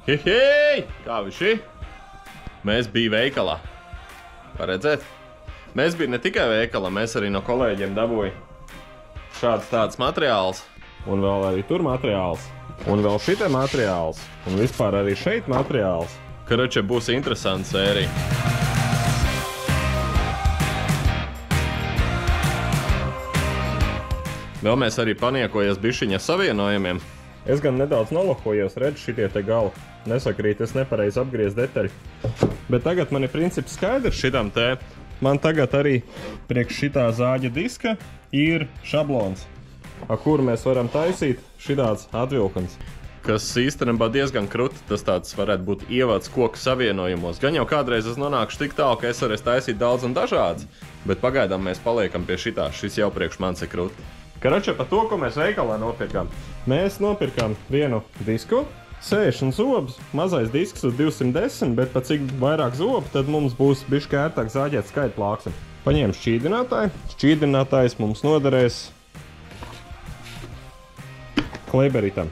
Hei! Kā viši? Mēs bija veikalā. Var redzēt? Mēs bija ne tikai veikalā, mēs arī no kolēģiem dabūja šāds tāds materiāls. Un vēl arī tur materiāls. Un vēl šitie materiāls. Un vispār arī šeit materiāls. Karoče, būs interesanta sērija. Vēl mēs arī paniekojies bišķiņa savienojumiem. Es gan nedaudz nolokojos, redzu šitie te gali. Nesakrīt, es nepareizi apgriez detaļu. Bet tagad man ir princips skaidrs šitam te. Man tagad arī priekš šitā zāģa diska ir šablons, ar kuru mēs varam taisīt šitāds atvilkums. Kas īstenībā diezgan kruti, tas tāds varētu būt ievads koku savienojumos. Gan jau kādreiz es nonākuši tik tālu, ka es varēšu taisīt daudz un dažādas, bet pagaidām mēs paliekam pie šitā. Šis jau priekš mans ir kruti. Karoče, par to, ko mēs veikalā nopirkām. Mēs nopirkām vienu disku, 60 zobus, mazais disks uz 210, bet pat cik vairāk zobu, tad mums būs bišķi ērtāk zāģēt skaitu plāksni. Paņēmu šķīdinātāju. Šķīdinātājs mums noderēs kleiberītam.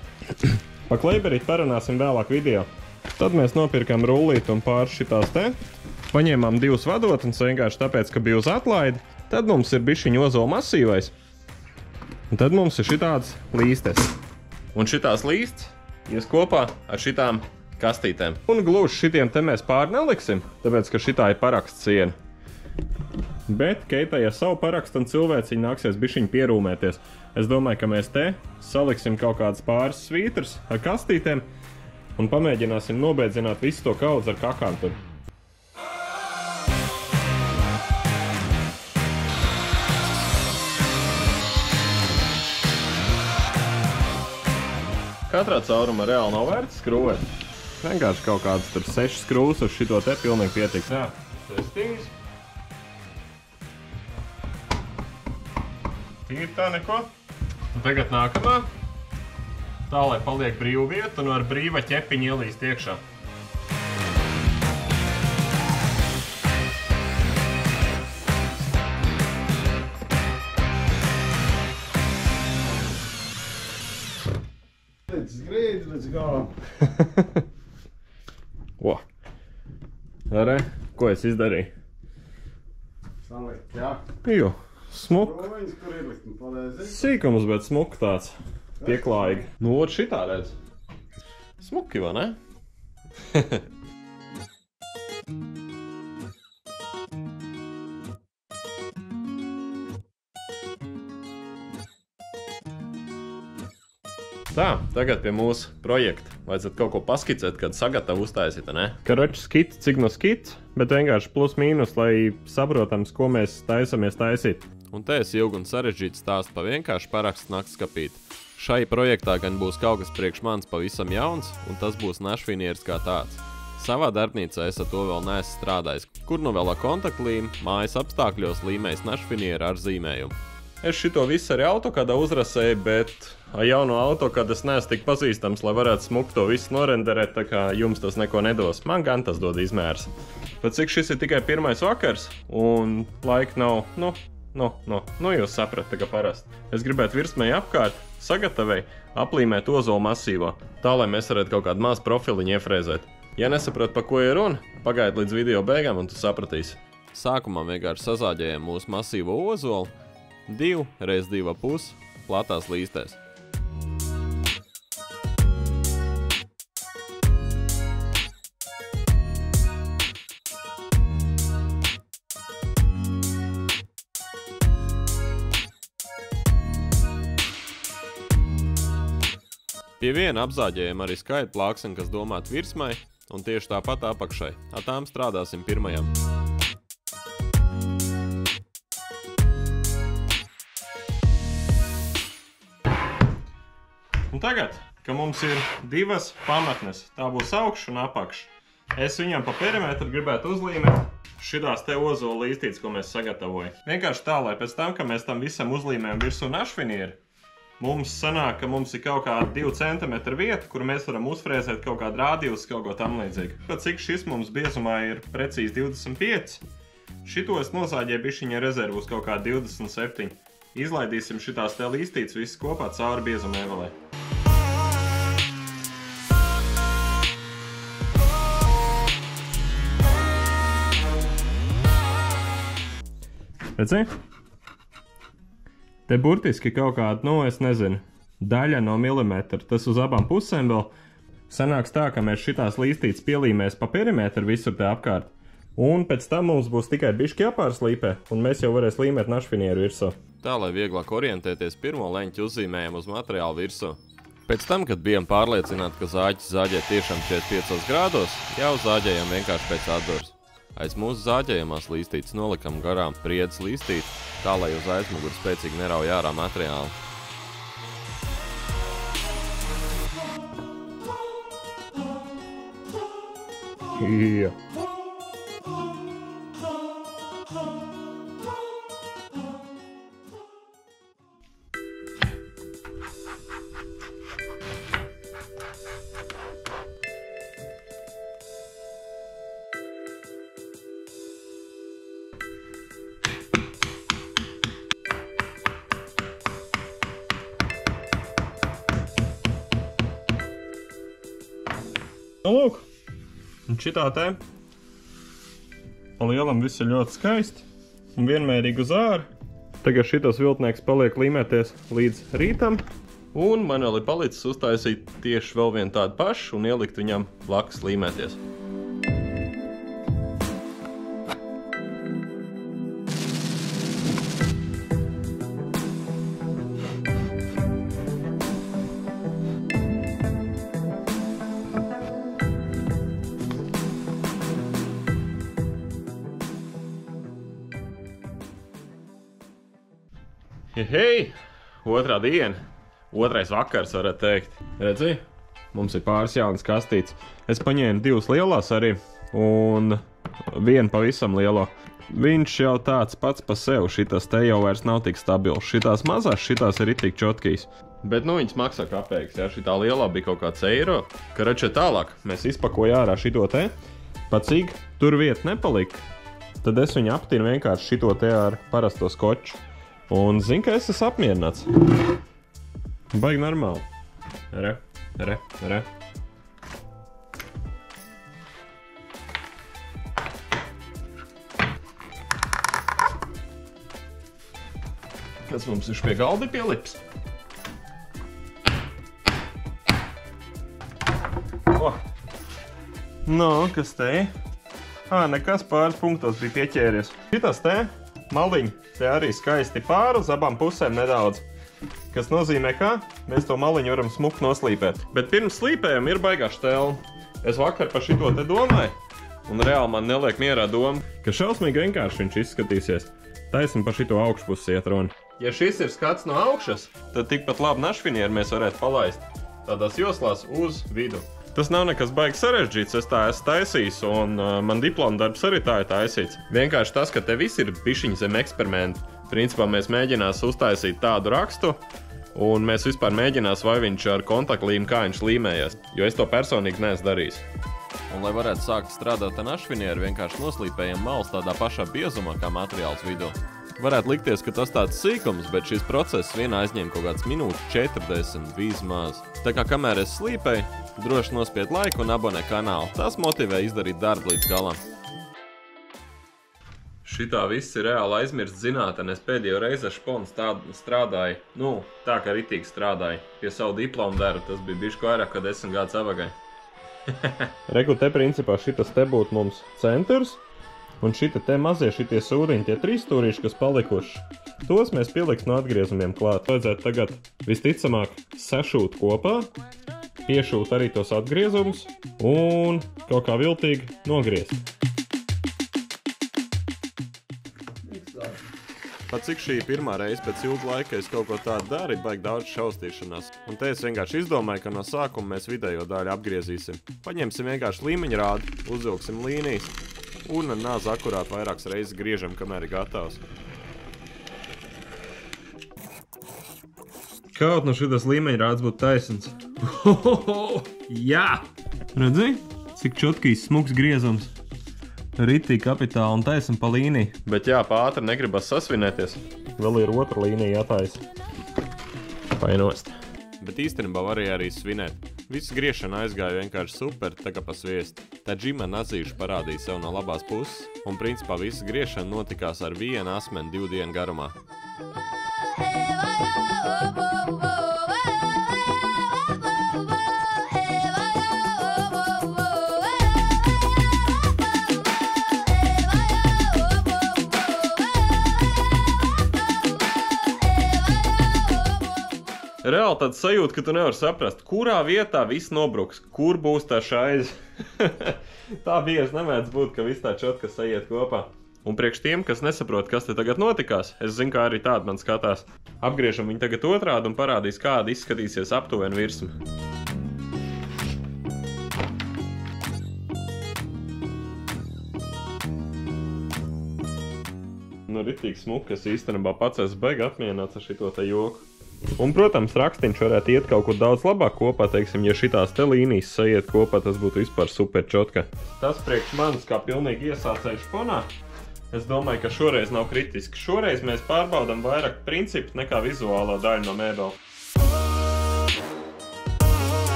Pa kleiberītu parunāsim vēlāk video. Tad mēs nopirkām rullītu un pāris šitās te. Paņēmām divus vadotnes vienkārši tāpēc, ka bija uz atlaidi. Tad mums ir bišķiņ ozola masīvais. Un tad mums ir šitāds līstes. Un šitās līstes ies kopā ar šitām kastītēm. Un gluži šitiem te mēs pāri neliksim, tāpēc, ka šitā ir paraksts siena. Bet Keitai ar savu parakstu un cilvēciņu nāksies bišķiņ pierūmēties. Es domāju, ka mēs te saliksim kaut kādas pāris svītras ar kastītēm un pamēģināsim nobeidzināt visu to kaudzi ar kakām tur. Katrā cauruma reāli nav vērts skrūvēt. Vienkārši kaut kādas tur 6 skrūvas uz šito te pilnīgi pietiks. Jā, testīgs. Tīri tā neko. Un tagad nākamā. Tā, lai paliek brīvu vietu un ar brīva ķepiņa ielīst iekšā. Let's go! O! Arī, ko es izdarīju? Salikt, jā. Jo, smuk. Roviņas, kur ielikt un palēzi. Sīkums, bet smuk tāds. Pieklājīgi. Nu, ot šitā redz. Smuki, vai ne? Tā, tagad pie mūsu projekta. Vajadzētu kaut ko paskicēt, kad sagatavu uztaisīt, ne? Karoči skits, cik no skits, bet vienkārši plus mīnus, lai saprotams, ko mēs taisamies taisīt. Un te es ilgi un sarežģīti stāstu pa vienkārši parakstu naktskapīti. Šai projektā gan būs kaut kas priekš manis pavisam jauns, un tas būs našfinieris kā tāds. Savā darbnīcā es ar to vēl neesmu strādājis, kur nu vēl ar kontaktlīm, mājas apstākļos līmējis našfinieru ar zīmējumu. Es šito visu arī AutoCADā uzrasēju, bet ar jauno AutoCAD es neesmu tik pazīstams, lai varētu smuki to visu norenderēt, tā kā jums tas neko nedos. Man gan tas dod izmērs. Bet cik šis ir tikai pirmais vakars, un laika nav, nu jūs saprat, tā kā parasti. Es gribētu virsmēji apkārt, sagatavēju, aplīmēt ozola masīvo, tā, lai mēs varētu kaut kādu mazu profiliņu iefrēzēt. Ja nesaprat, pa ko ir runa, pagaidi līdz video beigām, un tu sapratīsi. Sākumā vienkārši sazāģējam mūsu masīvo ozolu, 2 x 2,5 platās līstēs. Pie viena apzāģējam arī skaitu plāksni, kas domāt virsmai, un tieši tāpat apakšai. Ar tām strādāsim pirmajam. Un tagad, ka mums ir divas pamatnes, tā būs augšs un apakš, es viņam pa perimetru gribētu uzlīmēt šitās te ozola līstītes, ko mēs sagatavojam. Vienkārši tā, lai pēc tam, ka mēs tam visam uzlīmējam virsū našfinieri, mums sanāk, ka mums ir kaut kāda 2 cm vieta, kur mēs varam uzfrēzēt kaut kādu rādījus, kaut ko tam līdzīgu. Pat cik šis mums biezumā ir precīzi 25, šito es nozāģēju bišķiņa rezervu uz kaut kā 27. Izlaidīsim šitās te līstītes visas kopā cauri biezuma evalē. Redzi? Te burtiski kaut kāda, nu, es nezinu, daļa no milimetra. Tas uz abām pusēm vēl sanāks tā, ka mēs šitās līstītes pielīmēs pa perimetru visur te apkārt. Un pēc tam mums būs tikai bišķi jāpārslīpē, un mēs jau varēs līmēt našfinieru virsū. Tā, lai vieglāk orientēties, pirmo leņķi uzzīmējam uz materiālu virsū. Pēc tam, kad bijām pārliecināti, ka zāģis zāģē tiešām 45 grādos, jau zāģējam vienkārši pēc atdurs. Aiz mūsu zāģējamās līstītes nolikam garām priedes līstīti, tā, lai uz aizmuguri spēcīgi nerauj ārā materiālu. Jā. Nu, lūk, un šitā te pa lielam viss ir ļoti skaisti un vienmērīgi uz āru. Tagad šitas viltnieks paliek līmēties līdz rītam, un man vēl ir palicis uztaisīt tieši vēl vienu tādu pašu un ielikt viņam blakus līmēties. Hei, otrā diena, otrais vakars, varat teikt. Redzi, mums ir pāris jaunas kastītes. Es paņēmu divas lielās arī, un vienu pavisam lielo. Viņš jau tāds pats pa sev, šitas te jau vairs nav tik stabils. Šitās mazās, šitās ir tik čotkīs. Bet nu viņas maksā kapeikas, ja šitā lielā bija kaut kāds eiro. Karačē tālāk, mēs izpakojām ārā šito te, pa cik tur vieta nepalika. Tad es viņu aptinu vienkārši šito te ar parasto skoču. Un zinu, ka es esmu apmierināts. Baigi normāli. Re. Kas mums ir pie galda pielips? No, kas te? Nekas pāris punktos bija pieķēries. Šitas te? Maliņi, te arī skaisti pāri uz abām pusēm nedaudz. Kas nozīmē, ka mēs to maliņu varam smuki noslīpēt. Bet pirms slīpējam ir baigā štēle. Es vakar par šito te domāju, un reāli man neliek mierā doma, ka šausmīgi vienkārši viņš izskatīsies. Taisam par šito augšpusi iet runa. Ja šis ir skats no augšas, tad tikpat labi našfinieru mēs varētu palaist tādās joslās uz vidu. Tas nav nekas baigi sarežģīts, es tā esmu taisījis, un man diploma darbs arī tā ir taisīts. Vienkārši tas, ka te viss ir bišķiņi zem eksperimenta. Principā mēs mēģinās uztaisīt tādu rakstu, un mēs vispār mēģinās, vai viņš ar kontaktlīmu kā viņš līmējies, jo es to personīgi neesmu darījis. Un, lai varētu sākt strādāt ar našfinieru, vienkārši noslīpējam malas tādā pašā biezumā kā materiāls vidū. Varētu likties, ka tas tāds sīkums, bet šis process vienā aizņem kaut kāds minūtes 40 vismaz. Tā kā kamēr es slīpēju, droši nospied laiku un abonē kanālu. Tas motivē izdarīt darbu līdz galam. Šitā viss ir reāli aizmirst zinātne. Es pēdējo reizi ar šponu strādāju, tā kā ritīgi strādāju. Pie savu diplomu darbu, tas bija bišķi vairāk, kad 10 gadus avagai. Reku, te principā šitas te būtu mums centrs. Un šita te mazie šitie sūriņi, tie 3 stūrīši, kas palikuši, tos mēs pieliksim no atgriezumiem klāt. Vajadzētu tagad visticamāk sašūt kopā, piešūt arī tos atgriezumus un kaut kā viltīgi nogriezt. Pat cik šī pirmā reize pēc ilga laika es kaut ko tādu daru, ir baigi daudz šaustīšanās. Un te es vienkārši izdomāju, ka no sākuma mēs vidējo daļu apgriezīsim. Paņemsim vienkārši līmeņrādi, uzvilksim līnijas. Un ar nāzi akurāt vairākas reizes griežam, kamēr ir gatavs. Kaut no šitas līmeņrāds būtu taisns. Jā! Redzi? Cik čotkīs smuks griezums. Ritīgi kapitāli un taisam pa līniju. Bet jā, pātri negribas sasvinēties. Vēl ir otra līnija jātaisa. Painost. Bet īstenībā var arī svinēt. Visa griešana aizgāja vienkārši super, tā kā pa sviestu. Tad Džima nazīši parādīja sev no labās puses, un principā visa griešana notikās ar vienu asmeni 2 dienu garumā. Reāli tāds sajūta, ka tu nevari saprast, kurā vietā viss nobruks, kur būs tā šaize. Tā bieži nemēdz būt, ka viss tā čotka sajiet kopā. Un priekš tiem, kas nesaprot, kas te tagad notikās, es zinu, kā arī tāda man skatās. Apgriežam viņu tagad otrādi un parādīs, kāda izskatīsies aptuveni virsma. Nu, ritīgi smuki, es īstenībā pats esmu baigi apmierināts ar šito te joku. Un, protams, rakstiņš varētu iet kaut kur daudz labāk kopā, teiksim, ja šitās te līnijas sajiet kopā, tas būtu vispār super čotka. Tas priekš manis kā pilnīgi iesācēju šponā. Es domāju, ka šoreiz nav kritiski. Šoreiz mēs pārbaudam vairāk principu nekā vizuālo daļu no mēbela.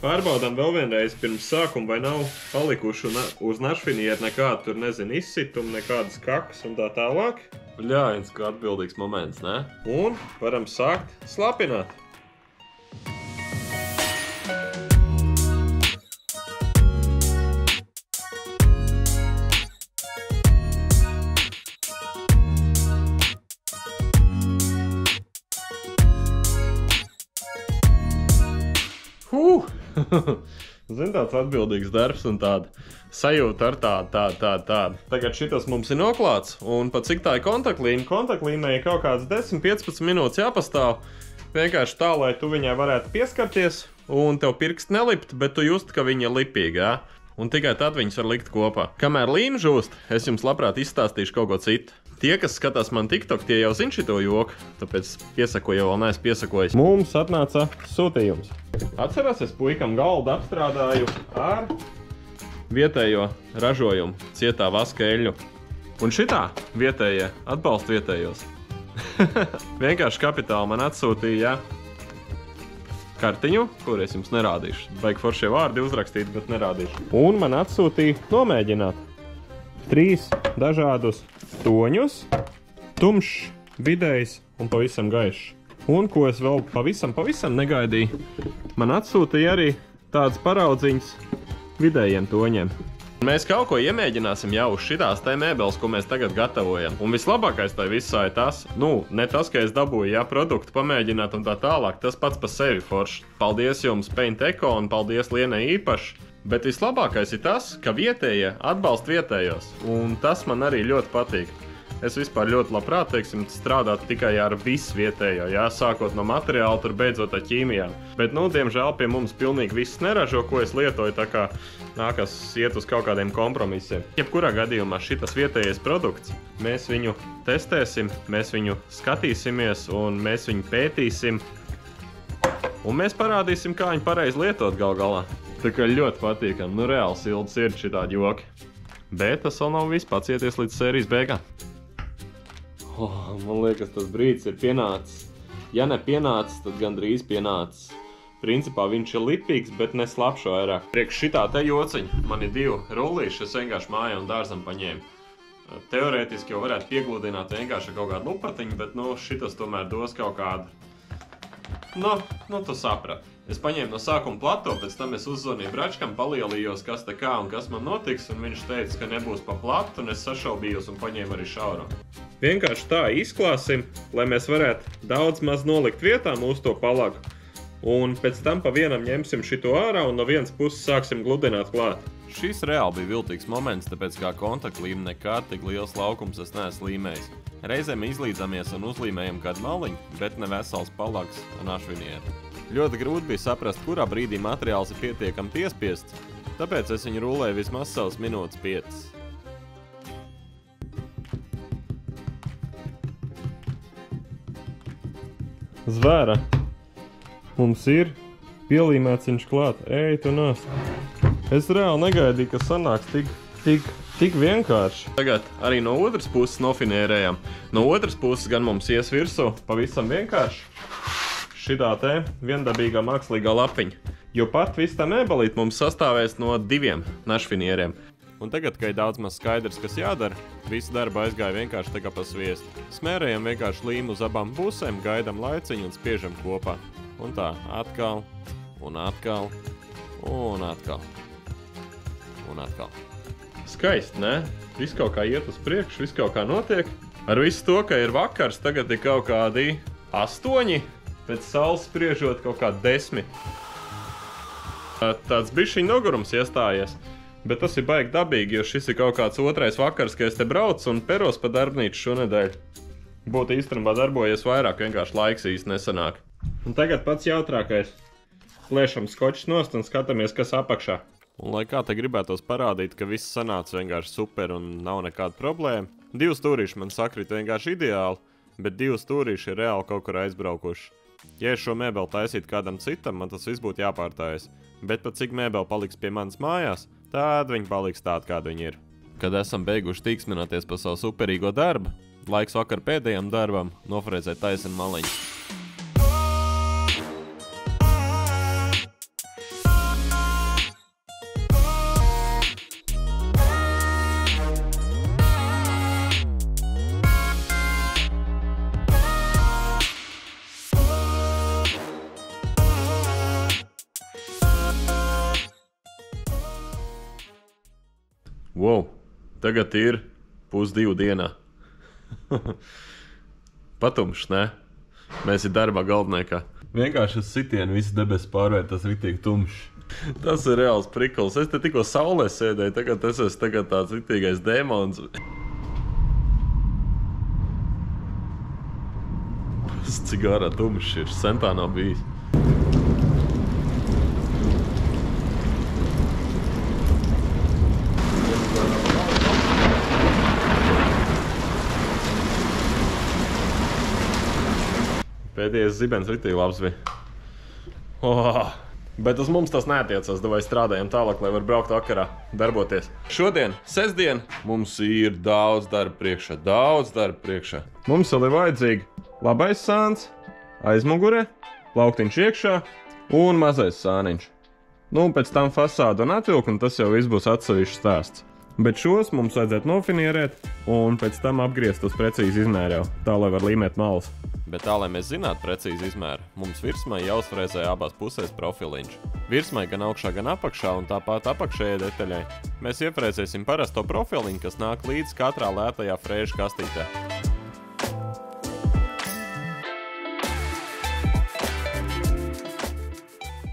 Pārbaudām vēl vienreiz pirms sākuma, vai nav palikuši uz našfinieru nekādu tur, nezinu, izsitumu, nekādas kakas un tā tālāk. Bļājiens, kā atbildīgs moments, ne? Un varam sākt slapināt. Zin, tāds atbildīgs darbs un tāda sajūta ar tādu. Tagad šitas mums ir noklāts, un pat cik tā ir kontaktlīme? Kontaktlīmē ir kaut kāds 10-15 minūtes jāpastāv. Vienkārši tā, lai tu viņai varētu pieskarties, un tev pirksti nelipt, bet tu just, ka viņa ir lipīga, jā? Un tikai tad viņas var likt kopā. Kamēr līme žūst, es jums labprāt izstāstīšu kaut ko citu. Tie, kas skatās man TikTok, tie jau zin šito joku, tāpēc piesakoju, jau vēl neesmu piesakojis. Mums atnāca sūtījums. Atcerās, es puikam galdu apstrādāju ar vietējo ražojumu, cietā vaska eļļu. Un šitā vietējie atbalsta vietējos. Vienkārši kapitāli man atsūtīja kartiņu, kur es jums nerādīšu. Baigi foršie vārdi uzrakstīt, bet nerādīšu. Un man atsūtīja nomēģināt 3 dažādus toņus, tumšs, vidējs un pavisam gaišs. Un, ko es vēl pavisam negaidīju, man atsūtīja arī tādas paraudziņas vidējiem toņiem. Mēs kaut ko iemēģināsim jau uz šitās te mēbeles, ko mēs tagad gatavojam. Un vislabākais tai visā ir tas, ne tas, ka es dabūju, jā, produktu pamēģināt un tā tālāk, tas pats pa sevi forši. Paldies jums Paint Eco un paldies Lienai īpaši. Bet vislabākais ir tas, ka vietējie atbalsta vietējos, un tas man arī ļoti patīk. Es vispār ļoti labprāt, teiksim, strādātu tikai ar visu vietējo, jā, sākot no materiāla, tur beidzot ar ķīmijām. Bet, diemžēl pie mums pilnīgi viss neražo, ko es lietoju, tā kā nākas iet uz kaut kādiem kompromisiem. Jebkurā gadījumā šitas vietējais produkts, mēs viņu testēsim, mēs viņu skatīsimies un mēs viņu pētīsim. Un mēs parādīsim, kā viņu pareizi lietot gal galā. Tā kā ļoti patīkam, reāli sildi sirdi šitādi joki. Bet tas vēl nav viss, pacieties līdz sērijas beigām. Man liekas, tas brīdis ir pienācis. Ja ne pienācis, tad gandrīz pienācis. Principā viņš ir lipīgs, bet ne slapš vairāk. Priekš šitā te jociņa man ir 2 rullīši, es vienkārši mājā un dārzam paņēmu. Teorētiski jau varētu piegludināt vienkārši ar kaut kādu lupatiņu, bet šitas tomēr dos kaut kādu. Tu saprati. Es paņēmu no sākuma plato, pēc tam es uzzvanīju Bračkam, palielījos, kas te kā un kas man notiks, un viņš teica, ka nebūs pa platu, un es sašaubījos un paņēmu arī šauro. Vienkārši tā izklāsim, lai mēs varētu daudz maz nolikt vietā mūsu to palagu, un pēc tam pa vienam ņemsim šito ārā un no vienas puses sāksim gludināt klāt. Šis reāli bija viltīgs moments, tāpēc kā kontaktlīme nekad tik liels laukums es neesmu līmējis. Reizēm izlīdzamies un uzlīmējam kādu maliņu, bet ne vesels palags un ašvinieru. Ļoti grūti bija saprast, kurā brīdī materiāls ir pietiekami piespiests, tāpēc es viņu rulēju vismaz savas minūtes 5. Zvēra, mums ir pielīmēts viņš klāt, ej tu nāst. Es reāli negaidīju, ka sanāks tik vienkārši. Tagad arī no otras puses nofinierējam. No otras puses gan mums ies virsū pavisam vienkārši šitā te viendabīgā mākslīgā lapiņa. Jo pat viss tā mēbelīt mums sastāvēs no 2 našfinieriem. Un tagad, kad ir daudz maz skaidrs, kas jādara, visi darba aizgāja vienkārši tā kā pa sviestu. Smērējam vienkārši līmu uz abām pusēm, gaidam laiciņu un spiežam kopā. Un tā, atkal, un atkal, un atkal, un atkal. Skaisti, ne? Viss kaut kā iet uz priekšu, viss kaut kā notiek. Ar visu to, ka ir vakars, tagad ir kaut kādi 8, pēc saules spriežot kaut kā 10. Tāds bišķiņ nogurums iestājies. Bet tas ir baigi dabīgi, jo šis ir kaut kāds otrais vakars, ka es te braucu un peros pa darbnīcu šonedēļ. Būtu īstenībā darbojies vairāk, vienkārši laiks īsti nesanāk. Un tagad pats jautrākais. Plēšam skočus nost un skatāmies, kas apakšā. Un lai kā te gribētos parādīt, ka viss sanāca vienkārši super un nav nekāda problēma. 2 stūrīši man sakrit vienkārši ideāli, bet 2 stūrīši ir reāli kaut kur aizbraukuši. Ja es šo mēbeli taisītu kādam citam, man tas viss būtu jāpārtājas. Bet pat cik mēbeli paliks pie manas mājās, tad viņi paliks tādi, kādi viņi ir. Kad esam beiguši tīksminoties par savu superīgo darbu, laiks vakar pēdējam darbam nofrēzēt taisnu maliņu. Wow, tagad ir 1:30 dienā. Patumšs, ne? Mēs ir darbā galvniekā. Vienkārši uz sitienu visu debesu pārvērt, tas ritīgi tumšs. Tas ir reāls prikls. Es te tikko saulē sēdēju, tagad es esmu tāds ritīgais dēmons. Cik ārā tumšs ir, sen tā nav bijis. Pēdējais zibens ritīgi labs bija. Bet uz mums tas neatiecās, vai strādājam tālāk, lai var braukt vakarā, darboties. Šodien, sestdien, mums ir daudz darba priekšā. Mums vēl ir vajadzīgi labais sāns, aizmugure, plauktiņš iekšā un mazais sāniņš. Nu, pēc tam fasādu un atvilku, un tas jau viss būs atsevišķs stāsts. Bet šos mums vajadzētu nofinierēt un pēc tam apgriezt uz precīzi izmēru, tā lai var līmēt malas. Bet tā, lai mēs zinātu precīzi izmēru, mums virsmai jāuzfrēzē abās pusēs profiliņš. Virsmai gan augšā, gan apakšā un tāpat apakšējai detaļai. Mēs iefrēzēsim parasto profiliņu, kas nāk līdz katrā lētajā frēžu kastītē.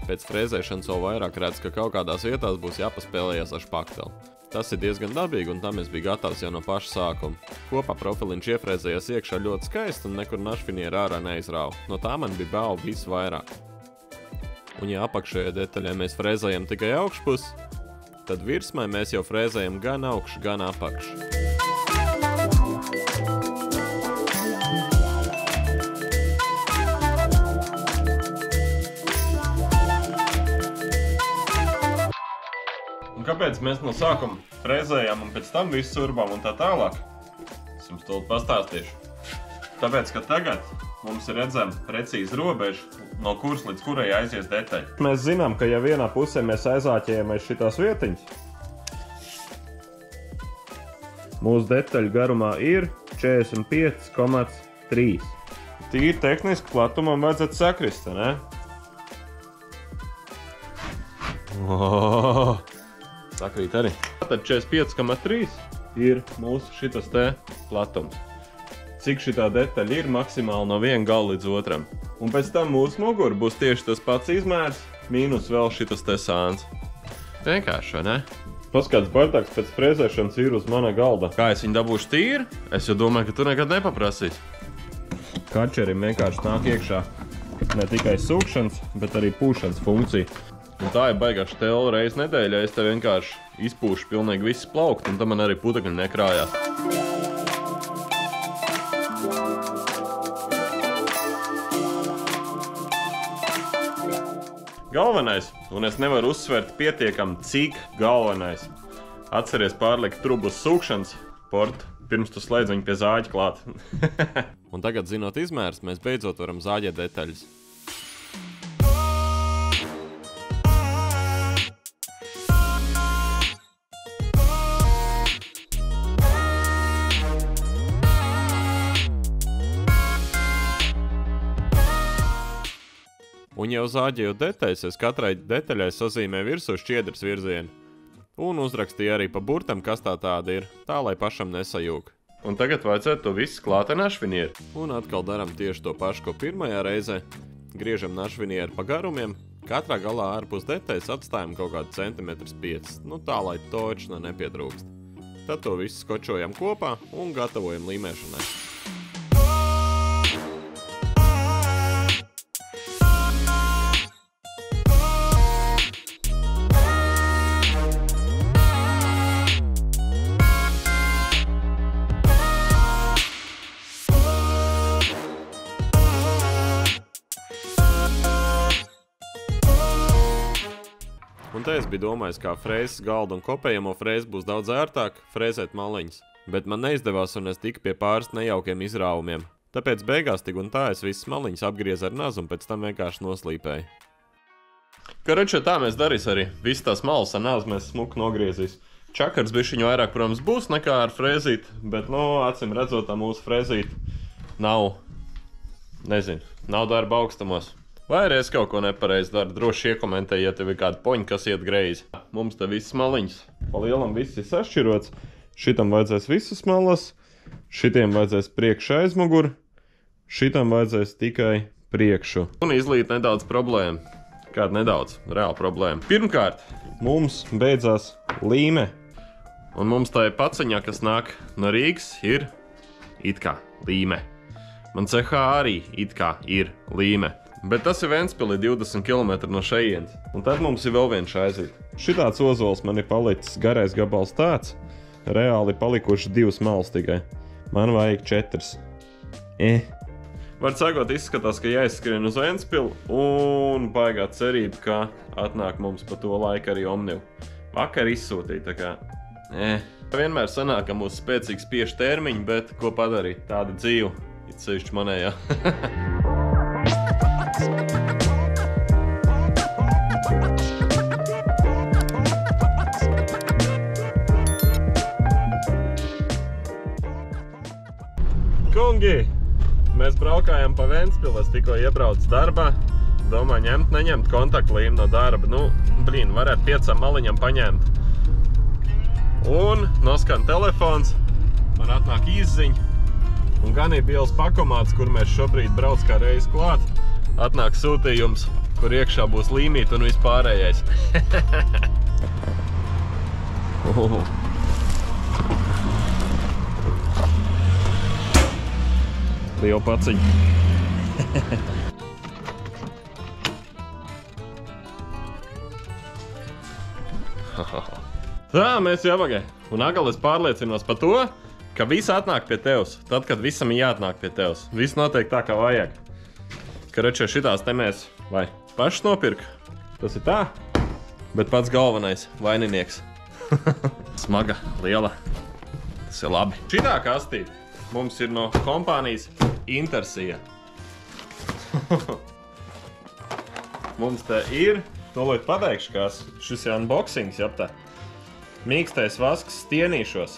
Pēc frēzēšanas vēl vairāk redz, ka kaut kādās vietās būs jāpaspēlējas ar špakteli. Tas ir diezgan dabīgi, un tam es biju gatavs jau no paša sākuma. Kopā profiliņš iefrēzējās iekšā ļoti skaisti un nekur našfinieri ārā neizrāva. No tā man bija bail visu vairāk. Un ja apakšējai detaļai mēs frēzējam tikai augšpusi, tad virsmai mēs jau frēzējam gan augšu, gan apakšu. Kāpēc mēs no sākuma frēzējām un pēc tam visu urbām un tā tālāk? Es jums tūlīt pastāstīšu. Tāpēc, ka tagad mums ir redzama precīzi robeža, no kuras līdz kurai aizies detaļa. Mēs zinām, ka ja vienā pusē mēs aizāķējam aiz šitās vietiņas, mūsu detaļu garumā ir 45,3. Tīri tehniski platumam vajadzētu sakrist, ne? Sakrīt arī. Tad 45,3 ir mūsu šitas te platums. Cik šitā detaļa ir maksimāli no viena gala līdz otram. Un pēc tam mūsu mugura būs tieši tas pats izmērs, mīnus vēl šitas te sāns. Vienkārši, vai ne? Paskats bardaks pēc frēzēšanas ir uz mana galda. Kā es viņu dabūšu tīri? Es jau domāju, ka tu nekad nepaprasīs. Kačerim vienkārši nāk iekšā ne tikai sūkšanas, bet arī pūšanas funkcija. Un tā ir baigā štela reiz nedēļā, es te vienkārši izpūšu pilnīgi visu plaukt, un tam man arī putekļi nekrājās. galvenais, un es nevaru uzsvērt pietiekam, cik galvenais. Atceries pārlikt trubu uz sūkšanas portu, pirms tu slēdz viņu pie zāģa klāt. Un tagad, zinot izmērs, mēs beidzot varam zāģēt detaļas. Un jau zāģējot detaļas, es katrai detaļai sazīmēju virsū šķiedras virzienu. Un uzrakstīju arī pa burtam, kas tā tāda ir, tā lai pašam nesajūg. Un tagad vajadzētu to visu klāt ar našvinieri. Un atkal daram tieši to pašu, ko pirmajā reizē. Griežam našvinieri pa garumiem, katrā galā ārpus detaļas atstājam kaut kādu centimetrus 5, nu tā, lai točna nepietrūkst. Tad to visu skočojam kopā un gatavojam līmēšanai. Un te es biju domājis, kā frēzes galdu un kopējamo frēzi būs daudz ērtāk frēzēt maliņas. Bet man neizdevās un es tiku pie pāris nejaukiem izrāvumiem. Tāpēc beigās tik un tā es visas maliņas apgriezu ar nazu un pēc tam vienkārši noslīpēju. Karoči, tā mēs darīs arī. Visas tās malas ar nazu mēs smuku nogriezīs. Čakars bišķiņu vairāk, protams, būs nekā ar frēzīt, bet, acim redzot, tā mūsu frēzīt nav, nav darba augstumos. Vai arī es kaut ko nepareizi daru, droši iekomentēji, ja tev ir kāda poņa, kas iet greizi. Mums te visas maliņas pa lielam viss ir sašķirots. Šitam vajadzēs visas malas, šitiem vajadzēs priekšu aizmuguru, šitam vajadzēs tikai priekšu. Un izlīt nedaudz problēmu. Kāda nedaudz, reāla problēma. Pirmkārt, mums beidzās līme. Un mums tā paciņā, kas nāk no Rīgas, ir it kā līme. Man cehā arī it kā ir līme. Bet tas ir Ventspilī 20 km no šejienes. Un tad mums ir vēl viens šaizīt. Šitāds ozols man ir palicis garais gabals tāds. Reāli palikuši 2 malas tikai. Man vajag 4. Var sakot, izskatās, ka jāizskrien uz Ventspilu un baigā cerība, ka atnāk mums pa to laiku arī Omnivu. Vakar izsūtīja, tā kā, Vienmēr sanāk, ka mūsu spēcīgi spiež termiņi, bet ko padarīt? Tāda dzīve, it sevišķi manējā. Kungi, mēs braukājam pa Ventspilu, es tikko iebraucu darbā. Domāju, neņemt kontaktlīmu no darba. Varētu 5 maliņam paņemt. Un noskan telefons, man atnāk izziņa. Un gan ir bielas pakomāts, kur mēs šobrīd brauc kā reiz klāt. Atnāk sūtījums, kur iekšā būs līmīt un vispārējais. Liela paciņa. Tā, mēs jābagai. Un agal es pārliecinos par to, ka viss atnāk pie tevs. Tad, kad visam ir jāatnāk pie tevs. Viss notiek tā, kā vajag. Karoči, šitās te mēs vai pašas nopirka. Tas ir tā. Bet pats galvenais vaininieks. Smaga, liela. Tas ir labi. Šitā kastīte mums ir no kompānijas Intersija. Mums te ir, tolīt pateikšu, kas šis ir unboxings, japtā. Mīkstais vasks stienīšos.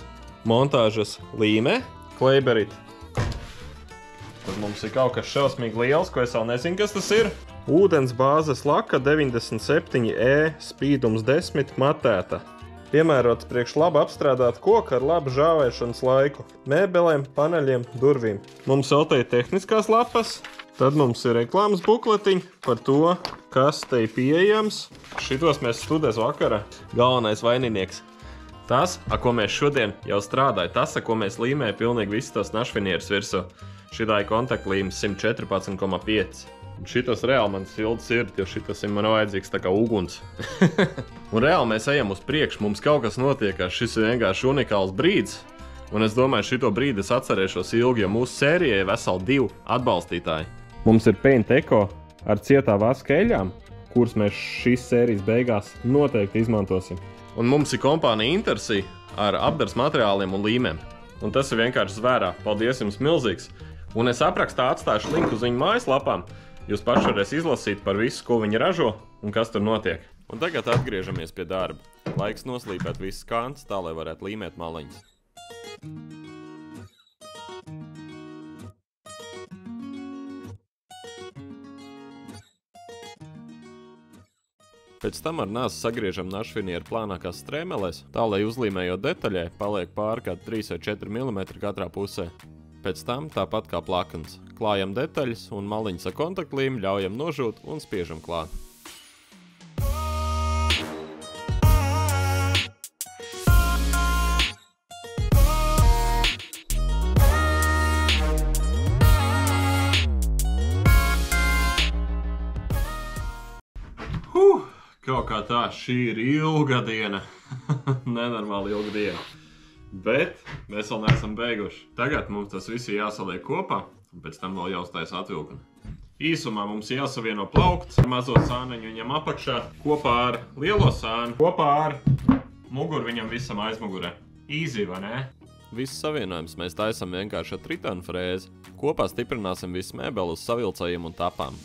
Montāžas līme, Kleiberit. Tad mums ir kaut kas šausmīgi liels, ko es vēl nezinu, kas tas ir. Ūdens bāzes laka 97E, spīdums 10, matēta. Piemērots priekš labi apstrādāt koku ar labu žāvēšanas laiku. Mēbelēm, paneļiem, durvīm. Mums vēl te ir tehniskās lapas. Tad mums ir reklāmas bukletiņi par to, kas te ir pieejams. Šitos mēs studēs vakara. Galvenais vaininieks. Tas, ar ko mēs šodien jau strādājam, tas, ar ko mēs līmējam pilnīgi visus tos našvinierus virsū. Šitā ir kontaktlīmes 114,5. Šitos reāli man silda sirdi, jo šitos ir man vajadzīgs tā kā uguns. Un reāli mēs ejam uz priekšu, mums kaut kas notiekās, šis ir vienkārši unikāls brīdis. Un es domāju, šito brīdi es atcerēšos ilgi, jo mūsu sērijai veseli 2 atbalstītāji. Mums ir Paint Eco ar cietā vaska eļām, kurus mēs šīs sērijas beigās noteikti izmantosim. Un mums ir kompānija Intersea ar apdars materiāliem un līmēm. Un tas ir vienkārši zvērā. Paldies jums milzīgs! Un es aprakstā atstāšu linku uz viņu mājaslapām. Jūs paši varēs izlasīt par visu, ko viņi ražo un kas tur notiek. Un tagad atgriežamies pie darba. Laiks noslīpēt visas kantas, tā lai varētu līmēt maliņas. Pēc tam ar nāsu sagriežam našfinieru plānākās strēmelēs, tā lai uzlīmējot detaļai paliek pāri kādi 3 vai 4 mm katrā pusē. Pēc tam tāpat kā plakans. Klājam detaļas un maliņas ar kontaktlīmi ļaujam nožūt un spiežam klāt. Kaut kā tā, šī ir ilga diena. Nenormāli ilga diena. Bet mēs vēl neesam beiguši. Tagad mums tas viss ir jāsaliek kopā, un pēc tam vēl jāuztais atvilkni. Īsumā mums jāsavieno plaukts ar mazo sāniņu viņam apakšā, kopā ar lielo sānu, kopā ar muguru viņam visam aizmugurē. Easy, vai ne? Viss savienojums mēs taisam vienkārši ar tritonu frēzi. Kopā stiprināsim visu mēbeli uz savilcējiem un tapām.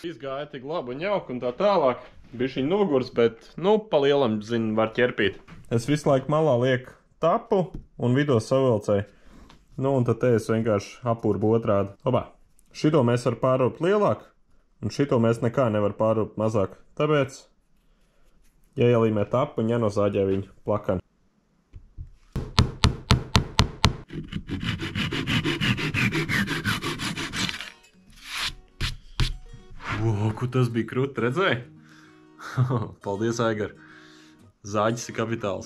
Viss gāja tik labi un jauki un tā tālāk. Bišķiņ nogurs, bet, pa lielam, zinu, var ķerpīt. Es visu laiku malā lieku tapu un vidū savilcēju. Un tad te es vienkārši apurbu otrādi. Obā, šito mēs varam pārrūpt lielāk, un šito mēs nekā nevar pārrūpt mazāk. Tāpēc, jāielīmē tapu un jānozāģē viņu plakani. Ko tas bija krūti, redzēji? Paldies, Aigar. Zāģis ir kapitāls.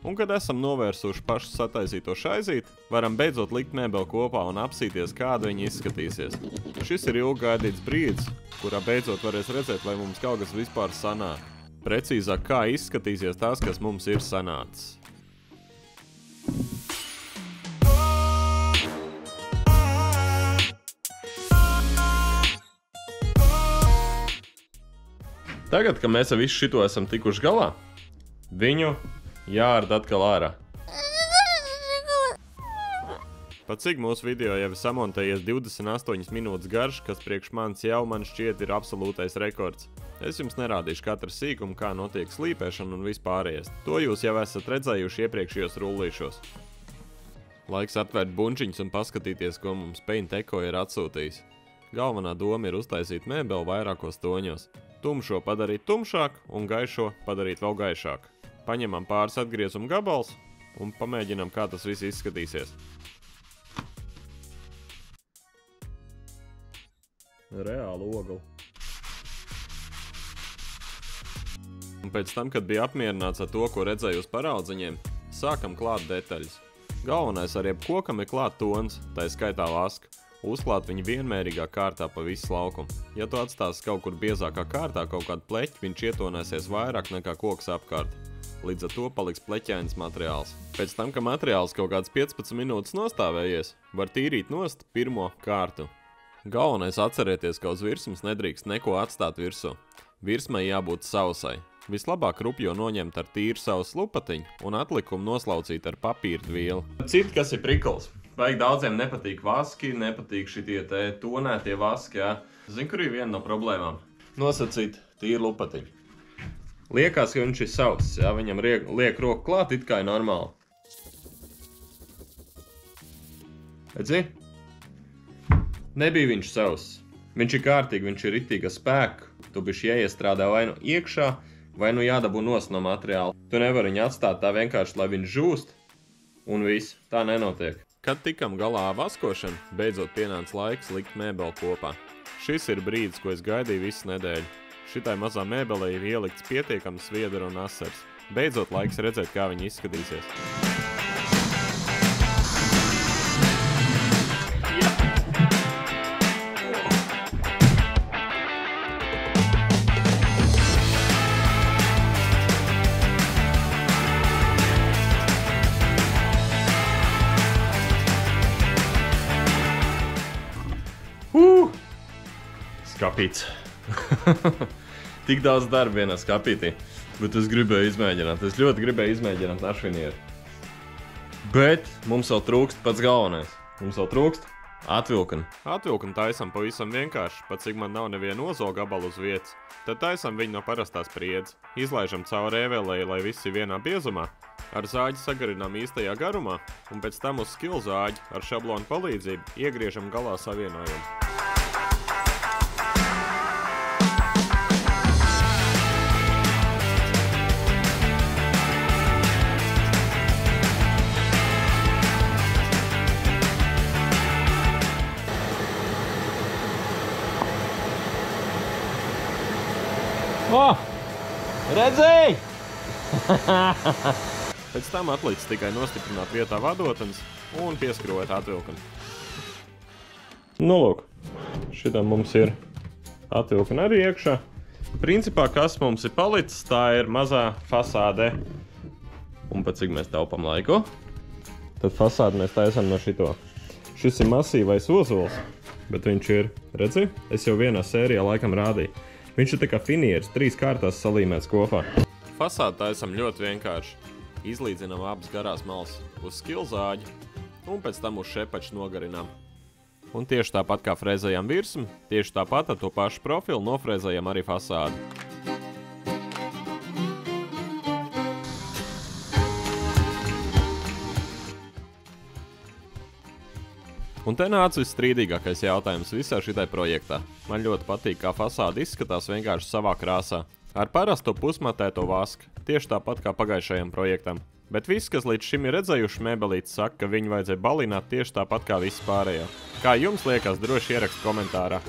Un, kad esam novērsuši pašu sataisīto šaizīti, varam beidzot likt mēbeli kopā un apsīties, kāda viņa izskatīsies. Šis ir ilgi gaidīts brīdis, kurā beidzot varēs redzēt, vai mums kaut kas vispār sanāk. Precīzāk, kā izskatīsies tas, kas mums ir sanācis. Tagad, kad mēs ar visu šito esam tikuši galā, viņu jārda atkal ārā. Pat cik mūsu video jau ir samontējies 28 minūtes garš, kas priekš manis jau man šķiet ir absolūtais rekords. Es jums nerādīšu katru sīkumu, kā notiek slīpēšana un vispārējais. To jūs jau esat redzējuši iepriekšējos rullīšos. Laiks atvērt bunčiņus un paskatīties, ko mums Paint Eco ir atsūtījis. Galvenā doma ir uztaisīt mēbeli vairākos toņos. Tumšo padarīt tumšāk un gaišo padarīt vēl gaišāk. Paņemam pāris atgriezumu gabals un pamēģinam, kā tas viss izskatīsies. Reāli ogli. Un pēc tam, kad bija apmierināts ar to, ko redzēju uz paraudziņiem, sākam klāt detaļas. Galvenais ar jebkokam ir klāt tons, tā skaitā vaska. Uzklāt viņu vienmērīgā kārtā pa visu laukumu. Ja tu atstāsi kaut kur biezākā kārtā kaut kādu pleķi, viņš ietonēsies vairāk nekā koks apkārt. Līdz ar to paliks pleķains materiāls. Pēc tam, ka materiāls kaut kāds 15 minūtes nostāvējies, var tīrīt nost pirmo kārtu. Galvenais atcerieties, ka uz virsmas nedrīkst neko atstāt virsū. Virsmai jābūt sausai. Vislabāk rupjo noņemt ar tīru savus lupatiņu un atlikumu noslaucīt ar papīra vielu. Citi, kas ir prikls. Vajag daudziem nepatīk vaski, nepatīk šitie te tonētie vaski, jā. Zinu, kur ir viena no problēmām. Nosacīt tīru lupatiņu. Liekas, ka viņš ir sauss, jā, viņam liek roku klāt, it kā ir normāli. Redzi? Nebija viņš sauss. Viņš ir kārtīgi, viņš ir ritīgi ar spēku. Tu bišķi jāiestrādā vai nu iekšā, vai nu jādabū nost no materiāla. Tu nevari viņu atstāt tā vienkārši, lai viņš žūst, un viss. Tā nenotiek. Kad tikam galā vaskošanu, beidzot pienāca laiks likt mēbeli kopā. Šis ir brīdis, ko es gaidīju visu nedēļu. Šitai mazā mēbelē ir ielikts pietiekams sviedra un asars. Beidzot laiks redzēt, kā viņi izskatīsies. Skapīts. Tik daudz darba vienā skapītī. Bet es gribēju izmēģināt. Es ļoti gribēju izmēģināt našvinieru. Bet mums vēl trūkst pats galvenais. Mums vēl trūkst atvilkani. Atvilkani taisam pavisam vienkārši, pat cik man nav neviena ozola gabalu uz vietas. Tad taisam viņu no parastās spriedzes. Izlaižam cauri ēvēlēji, lai viss ir vienā biezumā. Ar zāģi sagarinām īstajā garumā, un pēc tam uz skilu zāģi ar šablonu palīdzību iegriežam galā savienojumu. Redzēji? Pēc tam atlicis tikai nostiprināt vietā vadotnes un pieskrūvēt atvilkani. Nu, lūk, šitā mums ir atvilkani arī iekšā. Principā, kas mums ir palicis, tā ir mazā fasāde. Un pat cik mēs taupam laiku, tad fasādi mēs taisam no šito. Šis ir masīvais ozols, bet viņš ir, redzi, es jau vienā sērijā laikam rādīju. Viņš ir tā kā finieris, 3 kārtās salīmēts kopā. Fasādi taisam ļoti vienkārši. Izlīdzinām abas garās malas uz skilu zāģi un pēc tam uz šepaču nogarinām. Un tieši tāpat kā frēzējam virsmu, tieši tāpat ar to pašu profilu nofrēzējam arī fasādi. Un te nāca visstrīdīgākais jautājums visā šitai projektā. Man ļoti patīk, kā fasāde izskatās vienkārši savā krāsā. Ar parasto pusmatēto vasku, tieši tāpat kā pagājušajam projektam. Bet viss, kas līdz šim ir redzējuši mēbelītes, saka, ka viņu vajadzēja balināt tieši tāpat kā visi pārējā. Kā jums liekas, droši ierakst komentārā.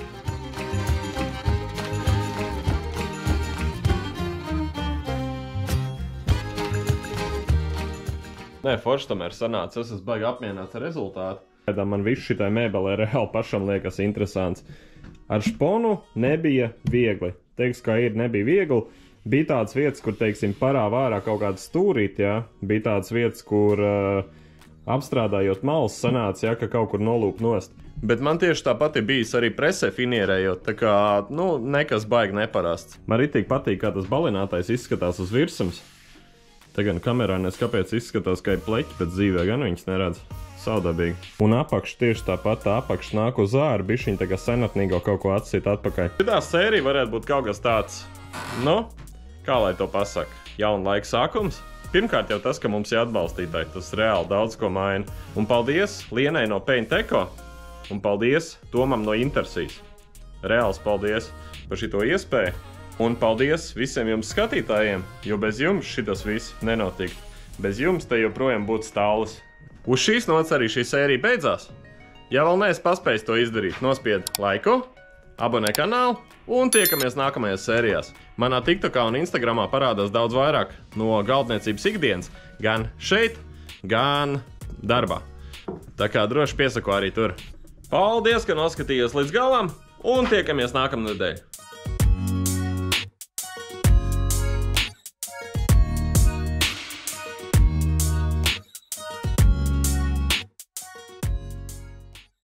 Nē, forši tomēr sanāca, es esmu baigi apmierināts ar rezultātu. Man viss šitai mēbelē reāli pašam liekas interesants. Ar šponu nebija viegli. Teiks, kā ir, nebija viegli. Bija tādas vietas, kur, teiksim, parā vārā kaut kāda stūrīt, jā. Bija tādas vietas, kur apstrādājot malas sanāca, jā, ka kaut kur nolūp nost. Bet man tieši tāpat ir bijis arī presē finierējot, tā kā, nu, nekas baigi neparasts. Man ritīgi patīk, kā tas balinātais izskatās uz virsums. Te gan kamerā nes kāpēc izskatās, ka ir pleķi, bet dzīvē gan viņas neredz. Saudabīgi. Un apakš tieši tāpat, tā apakš nāk uz āru, bišķiņ tā kā senatnīgo kaut ko atsīt atpakaļ. Šitā sērija varētu būt kaut kas tāds, nu, kā lai to pasaka, jauna laika sākums. Pirmkārt jau tas, ka mums ir atbalstītāji, tas reāli daudz ko maina. Un paldies Lienai no Paint Eco, un paldies Tomam no Intersijas. Reāls paldies par šito iespēju, un paldies visiem jums skatītājiem, jo bez jums šitas viss nenotiktu. Bez jums te joprojām būtu stāvlis. Uz šīs nots arī šī sērija beidzās. Ja vēl neesi paspējis to izdarīt, nospied laiku, abonē kanālu un tiekamies nākamajās sērijās. Manā TikTokā un Instagramā parādās daudz vairāk no galdniecības ikdienas, gan šeit, gan darbā. Tā kā droši piesako arī tur. Paldies, ka noskatījos līdz galam un tiekamies nākamnedēļ.